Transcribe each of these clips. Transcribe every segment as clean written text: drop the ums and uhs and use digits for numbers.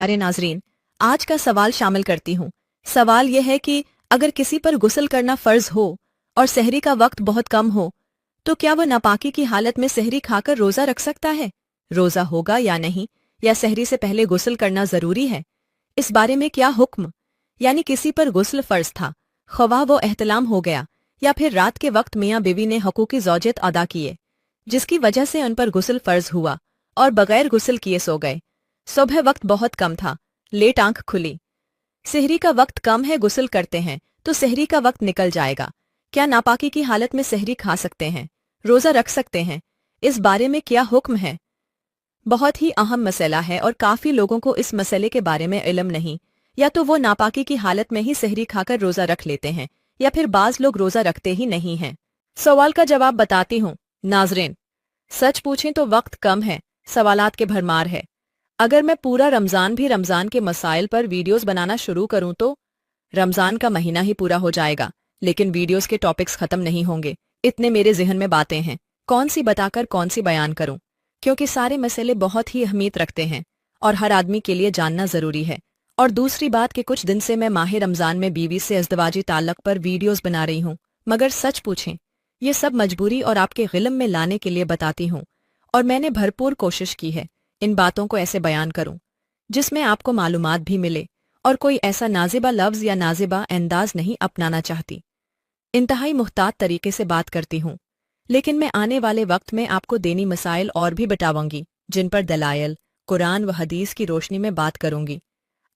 अरे नाजरीन, आज का सवाल शामिल करती हूँ। सवाल यह है कि अगर किसी पर गुस्ल करना फर्ज हो और सहरी का वक्त बहुत कम हो, तो क्या वह नापाकी की हालत में सहरी खाकर रोजा रख सकता है? रोजा होगा या नहीं, या सहरी से पहले गुस्ल करना जरूरी है? इस बारे में क्या हुक्म? यानी किसी पर गुस्ल फर्ज था, ख्वाह वो एहतलाम हो गया या फिर रात के वक्त मियाँ बीवी ने हकूकी ज़ौजियत अदा किए, जिसकी वजह से उन पर गुस्ल फर्ज हुआ और बगैर गुस्ल किए सो गए। सुबह वक्त बहुत कम था, लेट आंख खुली, सेहरी का वक्त कम है, गुस्ल करते हैं तो सेहरी का वक्त निकल जाएगा। क्या नापाकी की हालत में सेहरी खा सकते हैं, रोजा रख सकते हैं? इस बारे में क्या हुक्म है? बहुत ही अहम मसला है और काफी लोगों को इस मसले के बारे में इल्म नहीं। या तो वो नापाकी की हालत में ही सेहरी खाकर रोजा रख लेते हैं, या फिर बाज लोग रोजा रखते ही नहीं हैं। सवाल का जवाब बताती हूँ नाजरीन। सच पूछें तो वक्त कम है, सवालात के भरमार है। अगर मैं पूरा रमज़ान भी रमज़ान के मसाइल पर वीडियोस बनाना शुरू करूं तो रमज़ान का महीना ही पूरा हो जाएगा, लेकिन वीडियोस के टॉपिक्स ख़त्म नहीं होंगे। इतने मेरे जहन में बातें हैं, कौन सी बताकर कौन सी बयान करूं, क्योंकि सारे मसले बहुत ही अहमियत रखते हैं और हर आदमी के लिए जानना ज़रूरी है। और दूसरी बात कि कुछ दिन से मैं माह रमज़ान में बीवी से अज़दवाजी ताल्लुक़ पर वीडियोस बना रही हूँ, मगर सच पूछें ये सब मजबूरी और आपके गिल्म में लाने के लिए बताती हूँ। और मैंने भरपूर कोशिश की है इन बातों को ऐसे बयान करूं जिसमें आपको मालूमात भी मिले, और कोई ऐसा नाजिबा लफ्ज़ या नाजिबा अंदाज नहीं अपनाना चाहती। इंतहाई मुहतात तरीके से बात करती हूँ, लेकिन मैं आने वाले वक्त में आपको दीनी मसाइल और भी बताऊंगी जिन पर दलायल, कुरान व हदीस की रोशनी में बात करूंगी।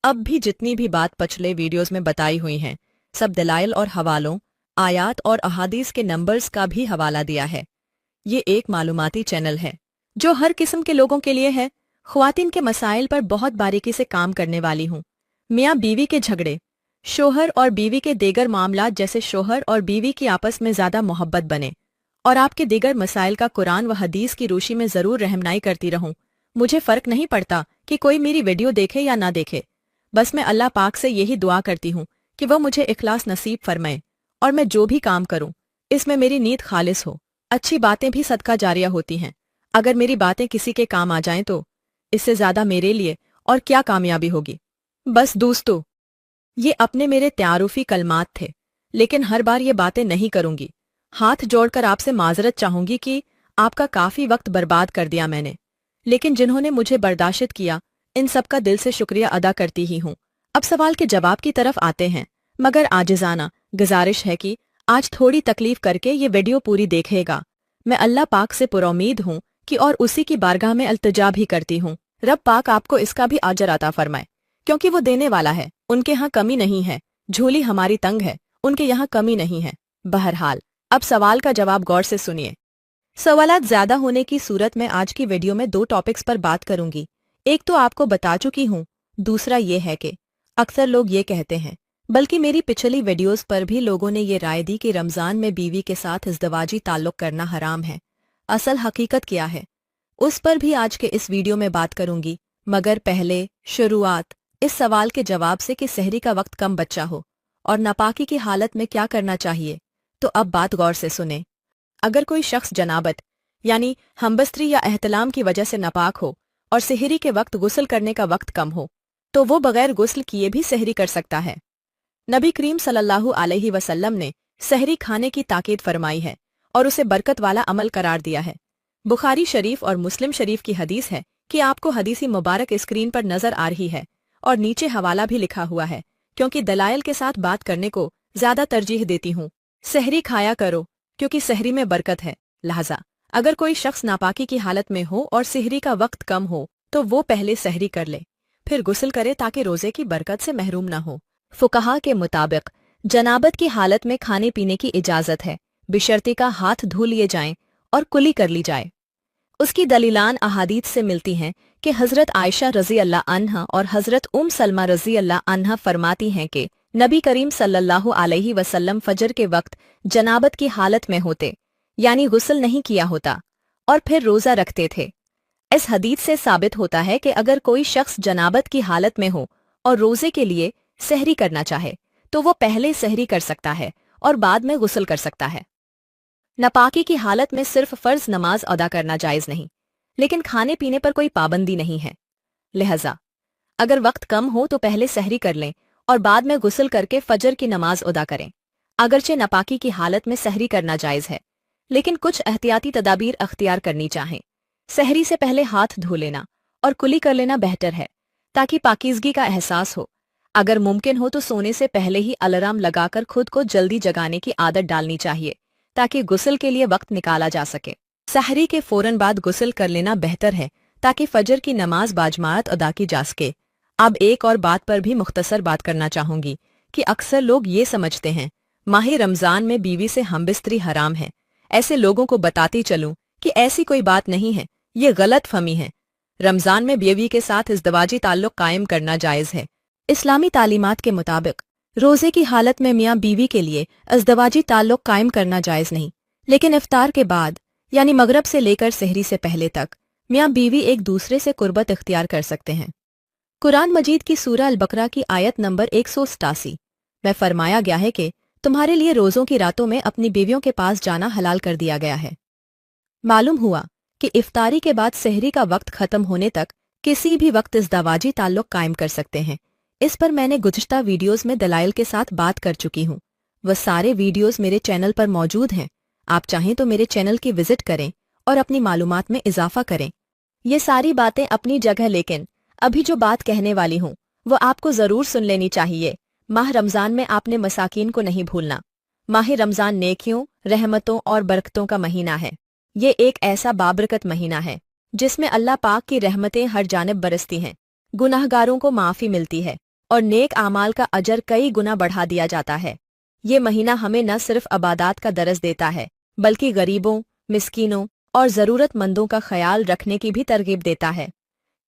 अब भी जितनी भी बात पिछले वीडियोस में बताई हुई हैं, सब दलाइल और हवालों, आयात और अहादीस के नंबर्स का भी हवाला दिया है। ये एक मालूमाती चैनल है जो हर किस्म के लोगों के लिए है। ख्वातीन के मसाइल पर बहुत बारीकी से काम करने वाली हूँ। मियाँ बीवी के झगड़े, शोहर और बीवी के दीगर मामलात, जैसे शोहर और बीवी की आपस में ज़्यादा मोहब्बत बने, और आपके दीगर मसाइल का कुरान व हदीस की रोशनी में ज़रूर रहनुमाई करती रहूँ। मुझे फ़र्क नहीं पड़ता कि कोई मेरी वीडियो देखे या ना देखे, बस मैं अल्लाह पाक से यही दुआ करती हूँ कि वह मुझे इखलास नसीब फरमाए, और मैं जो भी काम करूँ इसमें मेरी नीयत खालिस हो। अच्छी बातें भी सदका जारिया होती हैं। अगर मेरी बातें किसी के काम आ जाएं तो इससे ज़्यादा मेरे लिए और क्या कामयाबी होगी। बस दोस्तों, ये अपने मेरे त्यारूफी कलमात थे, लेकिन हर बार ये बातें नहीं करूंगी। हाथ जोड़कर आपसे माजरत चाहूंगी कि आपका काफ़ी वक्त बर्बाद कर दिया मैंने, लेकिन जिन्होंने मुझे बर्दाश्त किया इन सब का दिल से शुक्रिया अदा करती ही हूँ। अब सवाल के जवाब की तरफ आते हैं, मगर आजिज़ाना गुजारिश है कि आज थोड़ी तकलीफ करके ये वीडियो पूरी देखेगा। मैं अल्लाह पाक से पुरुम्मीद हूँ कि और उसी की बारगाह में अल्तजा भी करती हूँ, रब पाक आपको इसका भी अजर अता फरमाए, क्योंकि वो देने वाला है, उनके यहाँ कमी नहीं है। झोली हमारी तंग है, उनके यहाँ कमी नहीं है। बहरहाल, अब सवाल का जवाब गौर से सुनिए। सवालात ज़्यादा होने की सूरत में आज की वीडियो में 2 टॉपिक्स पर बात करूंगी। एक तो आपको बता चुकी हूँ, दूसरा ये है कि अक्सर लोग ये कहते हैं, बल्कि मेरी पिछली वीडियोस पर भी लोगों ने ये राय दी कि रमज़ान में बीवी के साथ इज़दवाजी ताल्लुक़ करना हराम है। असल हकीकत क्या है, उस पर भी आज के इस वीडियो में बात करूंगी। मगर पहले शुरुआत इस सवाल के जवाब से कि सहरी का वक्त कम बचा हो और नापाकी की हालत में क्या करना चाहिए। तो अब बात गौर से सुने। अगर कोई शख्स जनाबत यानी हमबस्त्री या एहतलाम की वजह से नापाक हो और सहरी के वक्त गुस्ल करने का वक्त कम हो, तो वो बगैर गुस्ल किए भी सहरी कर सकता है। नबी करीम सल्लल्लाहु अलैहि वसल्लम ने सहरी खाने की ताकीद फरमाई है और उसे बरकत वाला अमल करार दिया है। बुखारी शरीफ और मुस्लिम शरीफ की हदीस है कि आपको हदीसी मुबारक स्क्रीन पर नजर आ रही है और नीचे हवाला भी लिखा हुआ है, क्योंकि दलाइल के साथ बात करने को ज्यादा तरजीह देती हूँ। सहरी खाया करो क्योंकि सहरी में बरकत है। लिहाजा अगर कोई शख्स नापाकी की हालत में हो और सहरी का वक्त कम हो तो वो पहले सहरी कर ले, फिर गुस्ल करे ताकि रोजे की बरकत से महरूम न हो। फुकहा के मुताबिक जनाबत की हालत में खाने पीने की इजाज़त है, बिशर्ते का हाथ धो लिए जाएं और कुली कर ली जाए। उसकी दलीलान अहादीथ से मिलती हैं कि हज़रत आयशा रज़ी अल्लाह अन्हा और हज़रत सलमा रज़ी अल्लाह अन्हा फरमाती हैं कि नबी करीम सल्लल्लाहु अलैहि वसल्लम फजर के वक्त जनाबत की हालत में होते, यानी गुस्ल नहीं किया होता, और फिर रोज़ा रखते थे। इस हदीथ से साबित होता है कि अगर कोई शख्स जनाबत की हालत में हो और रोज़े के लिए सहरी करना चाहे तो वो पहले सहरी कर सकता है और बाद में गुस्ल कर सकता है। नापाकी की हालत में सिर्फ फ़र्ज नमाज अदा करना जायज़ नहीं, लेकिन खाने पीने पर कोई पाबंदी नहीं है। लिहाजा अगर वक्त कम हो तो पहले सहरी कर लें और बाद में गुस्ल करके फजर की नमाज अदा करें। अगरचे नापाकी की हालत में सहरी करना जायज़ है, लेकिन कुछ एहतियाती तदाबीर अख्तियार करनी चाहें। सहरी से पहले हाथ धो लेना और कुली कर लेना बेहतर है, ताकि पाकीज़गी का एहसास हो। अगर मुमकिन हो तो सोने से पहले ही अलार्म लगाकर खुद को जल्दी जगाने की आदत डालनी चाहिए, ताकि गुस्ल के लिए वक्त निकाला जा सके। सहरी के फौरन बाद गुस्ल कर लेना बेहतर है, ताकि फजर की नमाज बाजमात अदा की जा सके। अब एक और बात पर भी मुख्तसर बात करना चाहूंगी कि अक्सर लोग ये समझते हैं माह रमज़ान में बीवी से हमबिस्तरी हराम है। ऐसे लोगों को बताती चलूं कि ऐसी कोई बात नहीं है, ये गलत फहमी है। रमज़ान में बीवी के साथ इज़्दवाजी ताल्लुक़ कायम करना जायज़ है। इस्लामी तालीमात के मुताबिक रोज़े की हालत में मियाँ बीवी के लिए इज़्दवाजी ताल्लुक़ कायम करना जायज़ नहीं, लेकिन इफ्तार के बाद यानी मगरब से लेकर सहरी से पहले तक मियाँ बीवी एक दूसरे से कुर्बत इख्तियार कर सकते हैं। कुरान मजीद की सूरह अल-बकरा की आयत नंबर 187 में फरमाया गया है कि तुम्हारे लिए रोज़ों की रातों में अपनी बीवियों के पास जाना हलाल कर दिया गया है। मालूम हुआ कि इफ्तारी के बाद सहरी का वक्त ख़त्म होने तक किसी भी वक्त इज़्दवाजी ताल्लुक़ कायम कर सकते हैं। इस पर मैंने गुज़िश्ता वीडियोज़ में दलाइल के साथ बात कर चुकी हूँ। वह सारे वीडियोज़ मेरे चैनल पर मौजूद हैं। आप चाहें तो मेरे चैनल की विज़िट करें और अपनी मालूमात में इजाफ़ा करें। ये सारी बातें अपनी जगह, लेकिन अभी जो बात कहने वाली हूँ वो आपको ज़रूर सुन लेनी चाहिए। माह रमज़ान में आपने मसाकीन को नहीं भूलना। माह रमज़ान नेकियों, रहमतों और बरकतों का महीना है। ये एक ऐसा बाबरकत महीना है जिसमें अल्लाह पाक की रहमतें हर जानिब बरसती हैं, गुनाहगारों को माफ़ी मिलती है और नेक आमाल का अजर कई गुना बढ़ा दिया जाता है। ये महीना हमें न सिर्फ अबादात का दरस देता है, बल्कि गरीबों, मिस्कीनों और ज़रूरतमंदों का ख्याल रखने की भी तरगीब देता है।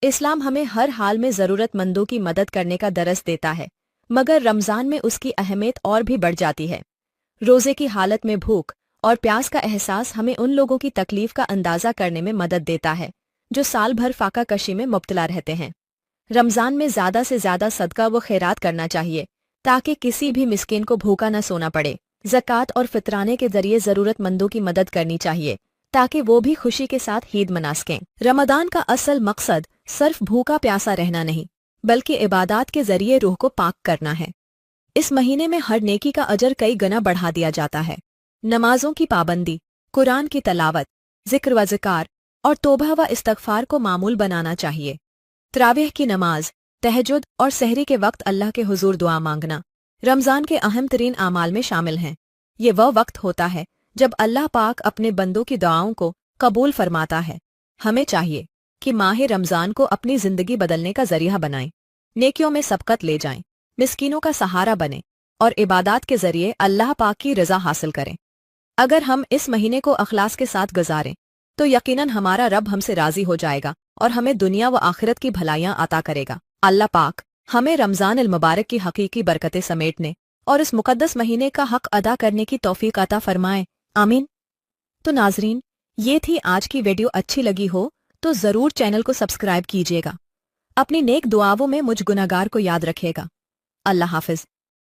इस्लाम हमें हर हाल में ज़रूरतमंदों की मदद करने का दरस देता है, मगर रमज़ान में उसकी अहमियत और भी बढ़ जाती है। रोज़े की हालत में भूख और प्यास का एहसास हमें उन लोगों की तकलीफ का अंदाज़ा करने में मदद देता है जो साल भर फाका कशी में मुब्तला रहते हैं। रमज़ान में ज़्यादा से ज़्यादा सदका व खैरात करना चाहिए, ताकि किसी भी मिस्किन को भूखा न सोना पड़े। ज़कात और फितराने के ज़रिए ज़रूरतमंदों की मदद करनी चाहिए, ताकि वो भी खुशी के साथ ईद मना सकें। रमदान का असल मकसद सिर्फ भूखा प्यासा रहना नहीं, बल्कि इबादत के ज़रिए रूह को पाक करना है। इस महीने में हर नेकी का अजर कई गुना बढ़ा दिया जाता है। नमाजों की पाबंदी, कुरान की तलावत, जिक्र व ज़िकार और तौबा व इस्तग़फ़ार को मामूल बनाना चाहिए। तरावीह की नमाज, तहज्जुद और सहरी के वक्त अल्लाह के हुजूर दुआ मांगना रमज़ान के अहम तरीन आमाल में शामिल हैं। ये वह वक्त होता है जब अल्लाह पाक अपने बंदों की दुआओं को कबूल फरमाता है। हमें चाहिए कि माह रमज़ान को अपनी ज़िंदगी बदलने का ज़रिया बनाएं, नेकियों में सबकत ले जाएं, मिस्कीनों का सहारा बनें और इबादत के ज़रिए अल्लाह पाक की रज़ा हासिल करें। अगर हम इस महीने को अखलास के साथ गुजारें तो यकीनन हमारा रब हमसे राज़ी हो जाएगा और हमें दुनिया व आखिरत की भलाइयाँ अता करेगा। अल्लाह पाक हमें रमज़ान अल मुबारक की हकीकी बरकतें समेटने और इस मुक़द्दस महीने का हक़ अदा करने की तौफ़ीक़ अता फ़रमाए, आमीन। तो नाज़रीन, ये थी आज की वीडियो। अच्छी लगी हो तो ज़रूर चैनल को सब्सक्राइब कीजिएगा। अपनी नेक दुआओं में मुझ गुनहगार को याद रखिएगा। अल्लाह हाफ़िज़।